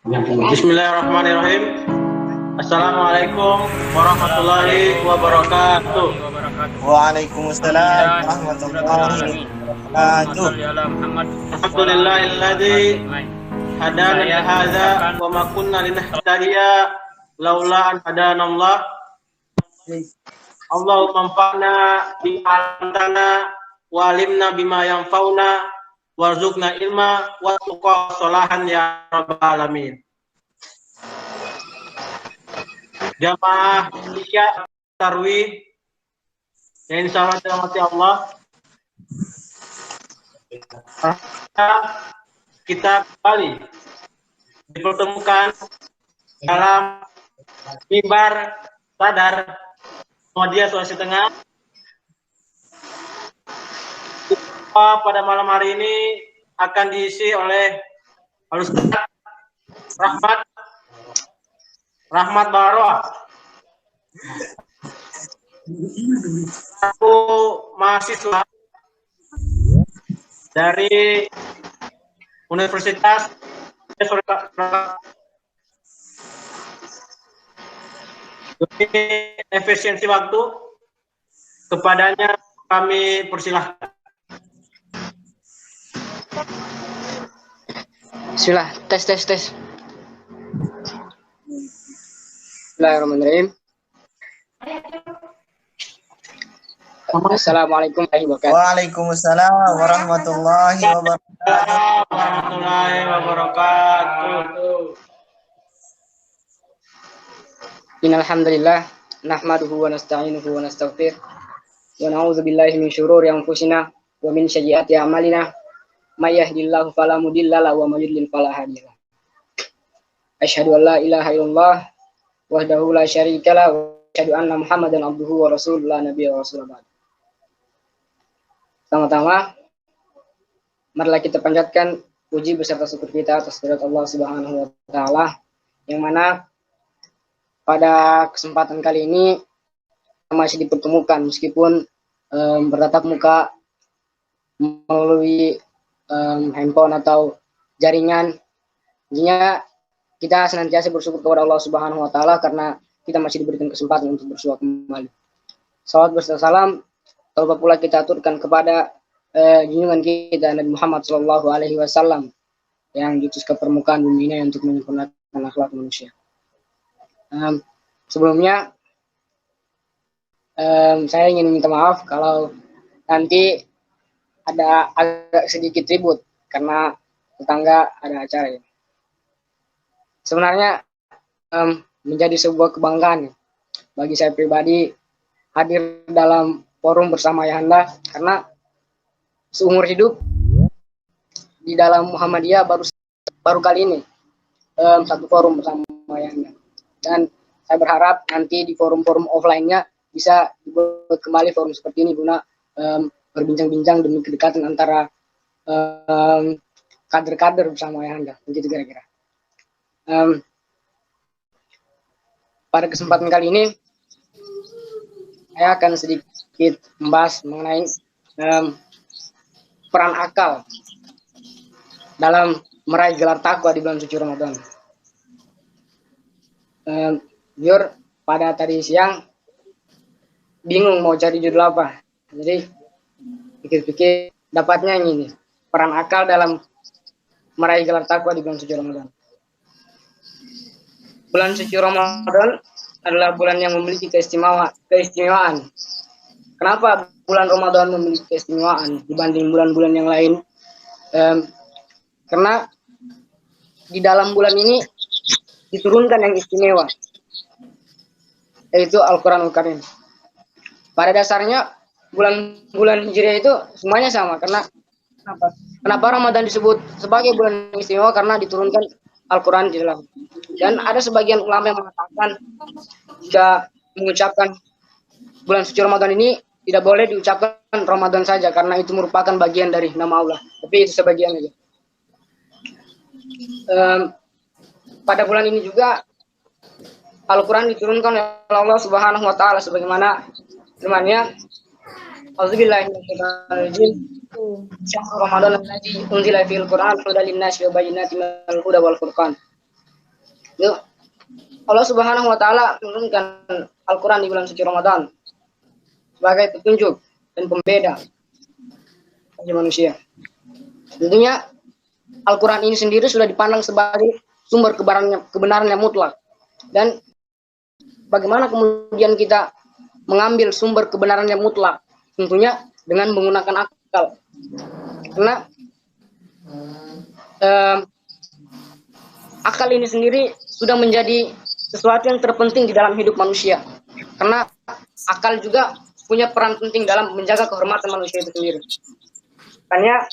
Bismillahirrahmanirrahim. Assalamualaikum warahmatullahi wabarakatuh. Waalaikumsalam warahmatullahi wabarakatuh. Alhamdulillahilladzi hadana li hadza wa ma kunna linahtadiya laula an hadanallah. Allahumma anfa'na bima 'allamtana wa 'allimna bima yanfa'una warzuqna ilma wa tuqa sholahan ya rabbal alamin. Jamaah Isya Tarwih yang insyaallah dirahmati Allah, kita kembali dipertemukan dalam mimbar sadar Muhammadiyah Sulawesi Tengah. Pada malam hari ini akan diisi oleh Ustaz Rahmat Baroah, aku mahasiswa dari Universitas efisiensi waktu. Kepadanya kami persilahkan. Bismillah, tes. Bismillahirrahmanirrahim. Assalamualaikum warahmatullahi wabarakatuh. Waalaikumsalam warahmatullahi wabarakatuh. Innal hamdalillah nahmaduhu wa nasta'inuhu wa nastaghfir wa na'udzu billahi min syururi anfusina wa min sayyiati a'malina may yahdihillahu fala mudhillalahu wa may yudlil fala hadiyalah. Asyhadu an la ilaha illallah wahdahu la syarikalah wa asyhadu anna Muhammadan abduhu wa rasuluhu la nabiyya wa rasulullah. Pertama-tama, marilah kita panjatkan puji beserta syukur kita atas kehadirat Allah Subhanahu wa taala, yang mana pada kesempatan kali ini masih dipertemukan meskipun bertatap muka melalui handphone atau jaringan. Intinya kita senantiasa bersyukur kepada Allah Subhanahu wa taala karena kita masih diberikan kesempatan untuk bersua kembali. Salawat beserta salam terlebih pula kita aturkan kepada junjungan kita Nabi Muhammad sallallahu alaihi wasallam yang diutus ke permukaan bumi ini untuk menyempurnakan akhlak manusia. Sebelumnya saya ingin minta maaf kalau nanti ada agak sedikit ribut karena tetangga ada acara ya. Sebenarnya menjadi sebuah kebanggaan bagi saya pribadi hadir dalam forum bersama Ayahanda, karena seumur hidup di dalam Muhammadiyah baru kali ini satu forum bersama Ayahanda, dan saya berharap nanti di forum-forum offline-nya bisa dibuat kembali forum seperti ini guna berbincang-bincang demi kedekatan antara kader-kader bersama Ayahanda, begitu kira-kira. Pada kesempatan kali ini saya akan sedikit membahas mengenai peran akal dalam meraih gelar takwa di bulan suci Ramadan. Jujur pada tadi siang bingung mau cari judul apa, jadi pikir-pikir dapatnya ini, peran akal dalam meraih gelar takwa di bulan suci Ramadan. Bulan suci Ramadan adalah bulan yang memiliki keistimewaan. Kenapa bulan Ramadan memiliki keistimewaan dibanding bulan-bulan yang lain? Karena di dalam bulan ini diturunkan yang istimewa, yaitu Al-Quranul Karim. Pada dasarnya bulan-bulan Hijriah itu semuanya sama. Kenapa Ramadan disebut sebagai bulan istimewa? Karena diturunkan Al-Quran di dalam. Dan ada sebagian ulama yang mengatakan jika mengucapkan bulan suci Ramadan ini tidak boleh diucapkan Ramadan saja karena itu merupakan bagian dari nama Allah. Tapi itu sebagian aja. Pada bulan ini juga Al-Quran diturunkan oleh Allah Subhanahu wa taala sebagaimana firman-Nya, Auzubillahi minasyaitonirrajim. Syahrul Ramadan allazi unzila fil Qur'an hudan lin-nasi wa bayyinatin minal huda wal furqan. Itu Allah Subhanahu wa taala menurunkan Al-Qur'an di bulan suci Ramadan sebagai petunjuk dan pembeda bagi manusia. Tentunya Al-Quran ini sendiri sudah dipandang sebagai sumber kebenaran yang mutlak. Dan bagaimana kemudian kita mengambil sumber kebenaran yang mutlak? Tentunya dengan menggunakan akal. Karena akal ini sendiri sudah menjadi sesuatu yang terpenting di dalam hidup manusia. Karena akal juga punya peran penting dalam menjaga kehormatan manusia itu sendiri. Makanya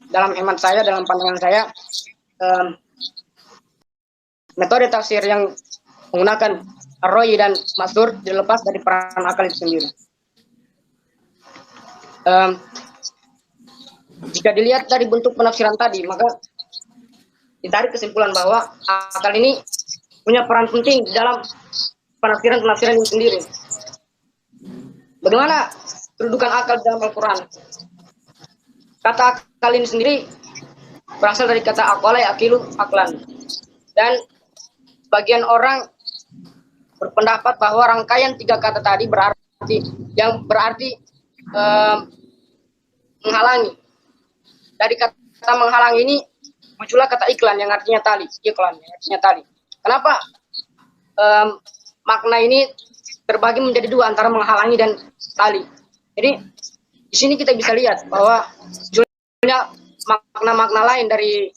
dalam hemat saya, dalam pandangan saya, metode tafsir yang menggunakan ar-ra'yi dan masdur dilepas dari peran akal itu sendiri. Jika dilihat dari bentuk penafsiran tadi, maka ditarik kesimpulan bahwa akal ini punya peran penting dalam penafsiran ini sendiri. Bagaimana kedudukan akal dalam Al-Quran? Kata akal ini sendiri berasal dari kata aqala yaqilu aklan. Dan sebagian orang berpendapat bahwa rangkaian tiga kata tadi berarti menghalangi. Dari kata menghalangi ini muncullah kata iklan yang artinya tali, iklan yang artinya tali. Kenapa makna ini terbagi menjadi dua antara menghalangi dan tali? Jadi di sini kita bisa lihat bahwa munculnya makna-makna lain dari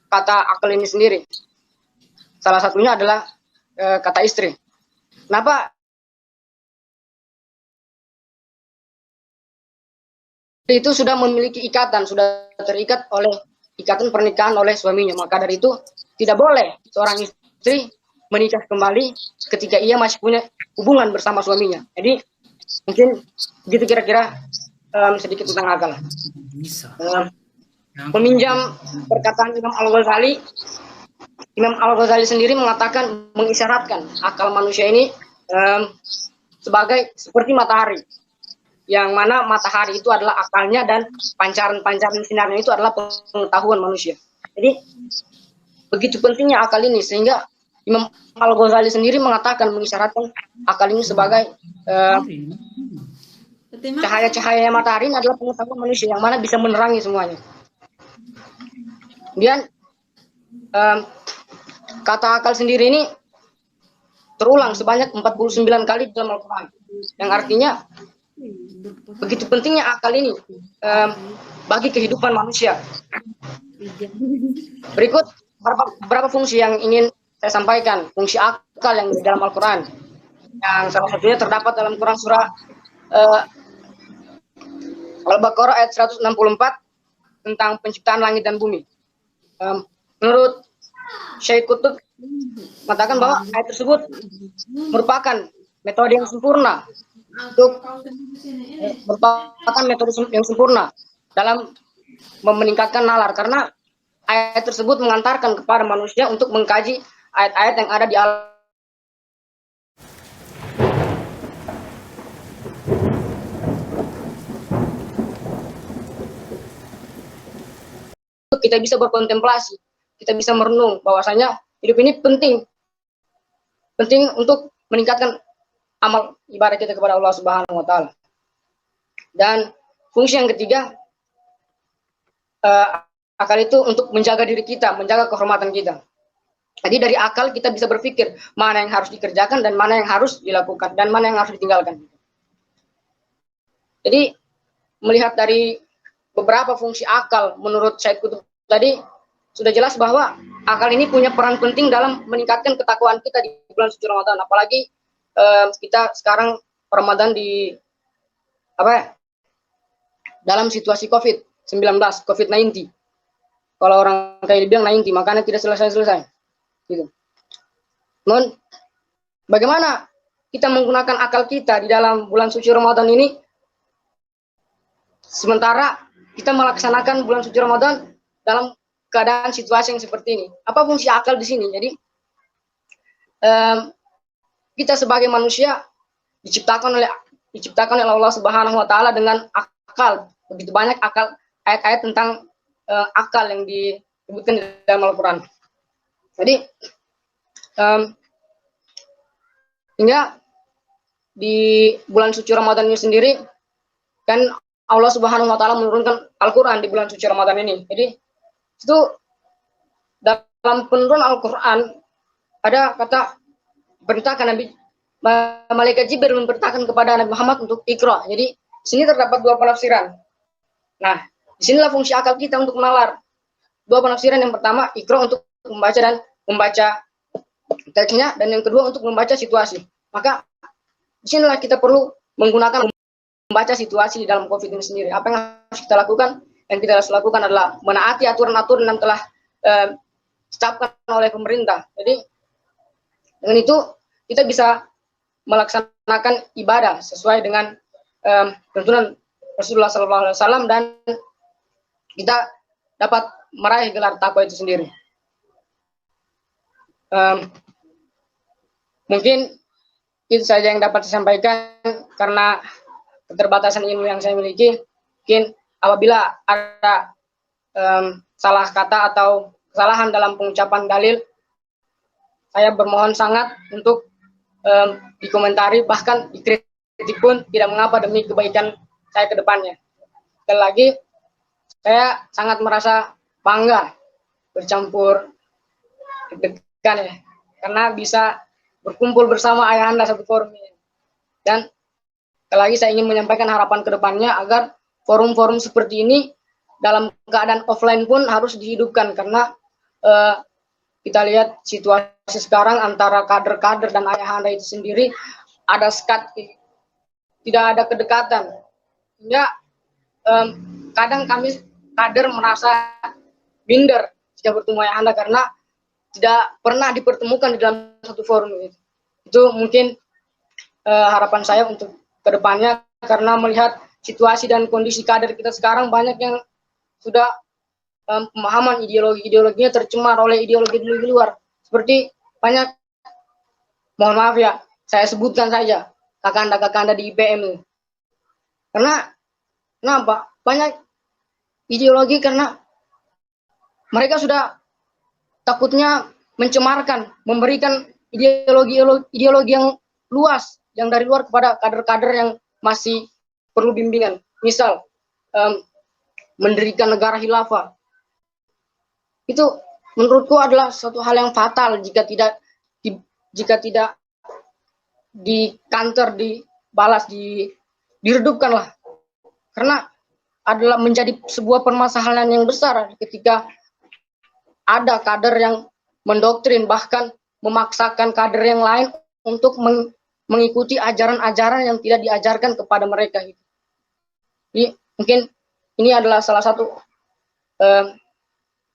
kata akal ini sendiri. Salah satunya adalah kata istri. Kenapa? Itu sudah memiliki ikatan, sudah terikat oleh ikatan pernikahan oleh suaminya. Maka dari itu tidak boleh seorang istri menikah kembali ketika ia masih punya hubungan bersama suaminya. Jadi mungkin begitu kira-kira sedikit tentang akal. Meminjam perkataan Imam Al-Ghazali, Imam Al-Ghazali sendiri mengatakan, mengisyaratkan akal manusia ini sebagai seperti matahari, yang mana matahari itu adalah akalnya dan pancaran-pancaran sinarnya itu adalah pengetahuan manusia. Jadi begitu pentingnya akal ini sehingga Imam Al-Ghazali sendiri mengatakan, mengisyaratkan akal ini sebagai cahaya-cahaya matahari ini adalah pengetahuan manusia yang mana bisa menerangi semuanya. Kemudian kata akal sendiri ini terulang sebanyak 49 kali dalam Al-Quran, yang artinya begitu pentingnya akal ini bagi kehidupan manusia. Berikut beberapa fungsi yang ingin saya sampaikan, fungsi akal yang di dalam Al-Quran, yang salah satunya terdapat dalam Quran surah Al-Baqarah ayat 164 tentang penciptaan langit dan bumi. Menurut Syekh Qutb mengatakan bahwa ayat tersebut merupakan metode yang sempurna yang sempurna dalam meningkatkan nalar, karena ayat tersebut mengantarkan kepada manusia untuk mengkaji ayat-ayat yang ada di kita bisa berkontemplasi, kita bisa merenung bahwasanya hidup ini penting untuk meningkatkan amal ibadah kita kepada Allah Subhanahu wa taala. Dan fungsi yang ketiga, akal itu untuk menjaga diri kita, menjaga kehormatan kita. Jadi dari akal kita bisa berpikir mana yang harus dikerjakan dan mana yang harus dilakukan dan mana yang harus ditinggalkan. Jadi melihat dari beberapa fungsi akal menurut Syekh Qutb tadi, sudah jelas bahwa akal ini punya peran penting dalam meningkatkan ketakwaan kita di bulan suci Ramadan. Apalagi kita sekarang Ramadan di dalam situasi COVID-19. Kalau orang kayak bilang 90, makanya tidak selesai-selesai. Gitu. Namun, bagaimana kita menggunakan akal kita di dalam bulan suci Ramadan ini, sementara kita melaksanakan bulan suci Ramadan dalam keadaan situasi yang seperti ini? Apa fungsi akal di sini? Jadi kita sebagai manusia diciptakan oleh Allah Subhanahu wa taala dengan akal. Begitu banyak akal, ayat-ayat tentang akal yang disebutkan di dalam Al-Qur'an. Jadi hingga di bulan suci Ramadan ini sendiri kan Allah Subhanahu wa taala menurunkan Al-Qur'an di bulan suci Ramadan ini. Jadi itu dalam penurunan Al-Qur'an ada kata perintahkan Nabi, malaikat Jibril memerintahkan kepada Nabi Muhammad untuk Iqra. Jadi sini terdapat dua penafsiran. Nah, disinilah fungsi akal kita untuk menalar. Dua penafsiran, yang pertama Iqra untuk membaca teksnya, dan yang kedua untuk membaca situasi. Maka disinilah kita perlu menggunakan membaca situasi di dalam COVID ini sendiri. Apa yang harus kita lakukan? Yang kita harus lakukan adalah menaati aturan-aturan yang telah ditetapkan oleh pemerintah. Jadi dengan itu kita bisa melaksanakan ibadah sesuai dengan tuntunan Rasulullah SAW, dan kita dapat meraih gelar takwa itu sendiri. Mungkin itu saja yang dapat saya sampaikan karena keterbatasan ilmu yang saya miliki. Mungkin apabila ada salah kata atau kesalahan dalam pengucapan dalil, saya bermohon sangat untuk dikomentari, bahkan dikritik pun tidak mengapa demi kebaikan saya ke depannya. Sekali lagi, saya sangat merasa bangga bercampur deg-degan ya, karena bisa berkumpul bersama ayahanda satu forum ini. Dan sekali lagi saya ingin menyampaikan harapan ke depannya agar forum-forum seperti ini dalam keadaan offline pun harus dihidupkan, karena kita lihat situasi sekarang antara kader-kader dan ayahanda itu sendiri ada sekat, tidak ada kedekatan. Hingga kadang kami kader merasa minder jika bertemu ayahanda karena tidak pernah dipertemukan di dalam satu forum itu. Itu mungkin harapan saya untuk kedepannya, karena melihat situasi dan kondisi kader kita sekarang banyak yang sudah pemahaman ideologinya tercemar oleh ideologi luar. Seperti banyak, mohon maaf ya, saya sebutkan saja kakanda-kakanda di IPM. Karena kenapa? Banyak ideologi karena mereka sudah takutnya mencemarkan, memberikan ideologi yang luas, yang dari luar kepada kader-kader yang masih perlu bimbingan. Misal, mendirikan negara khilafah. Itu menurutku adalah suatu hal yang fatal jika tidak di counter, dibalas, diredupkanlah. Karena adalah menjadi sebuah permasalahan yang besar ketika ada kader yang mendoktrin, bahkan memaksakan kader yang lain untuk mengikuti ajaran-ajaran yang tidak diajarkan kepada mereka. Jadi mungkin ini adalah salah satu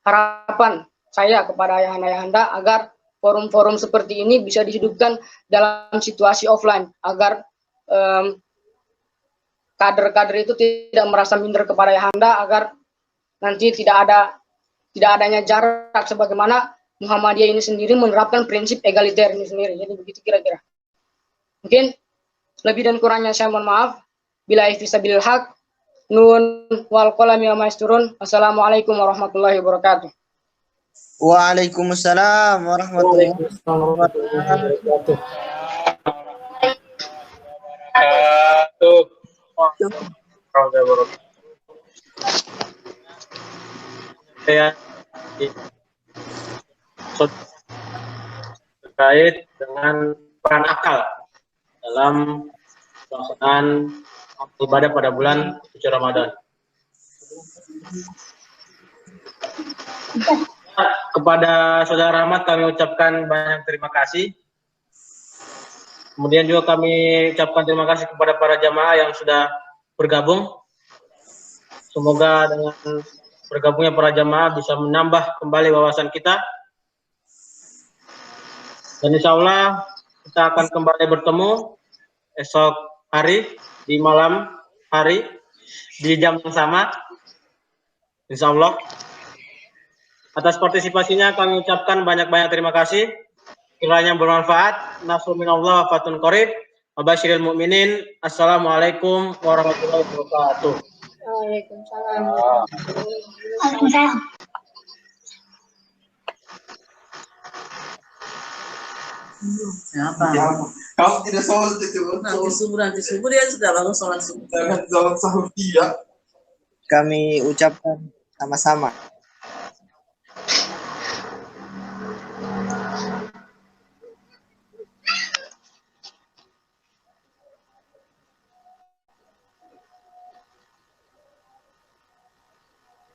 harapan saya kepada ayahanda agar forum-forum seperti ini bisa dihidupkan dalam situasi offline, agar kader-kader itu tidak merasa minder kepada ayahanda, agar nanti tidak adanya jarak, sebagaimana Muhammadiyah ini sendiri menerapkan prinsip egaliter ini sendiri. Jadi begitu kira-kira. Mungkin lebih dan kurangnya saya mohon maaf. Bila ifisabilil haq, nun wal qalami wa maisturun. Assalamualaikum warahmatullahi wabarakatuh. Waalaikumsalam warahmatullahi wabarakatuh. Saya terkait dengan peran akal dalam pelaksanaan ibadah pada bulan suci Ramadan. Kepada Saudara Rahmat kami ucapkan banyak terima kasih. Kemudian juga kami ucapkan terima kasih kepada para jamaah yang sudah bergabung. Semoga dengan bergabungnya para jamaah bisa menambah kembali wawasan kita. Dan insya Allah kita akan kembali bertemu esok hari di malam hari di jam yang sama. Insya Allah. Atas partisipasinya kami ucapkan banyak-banyak terima kasih. Kiranya bermanfaat. Nasrul minallah fatun qarib. Wabasyiril mu'minin. Assalamualaikum warahmatullahi wabarakatuh. Waalaikumsalam. Waalaikumsalam. Siapa? Kamu tidak sholat itu. Nanti subuh dia sudah lalu sholat subuh. Jangan sholat sahur tidak. Kami ucapkan sama-sama.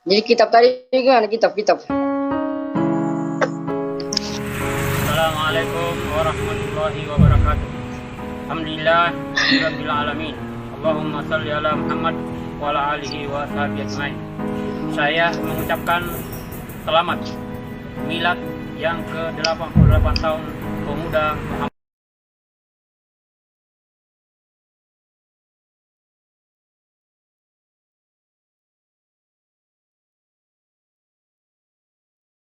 Jadi kitab tadi gimana kitab? Assalamualaikum warahmatullahi wabarakatuh. Alhamdulillah rabbil alamin. Allahumma shalli ala Muhammad wa ala alihi wa sahbihi ajmain. Saya mengucapkan selamat milad yang ke-88 tahun pemuda Muhammad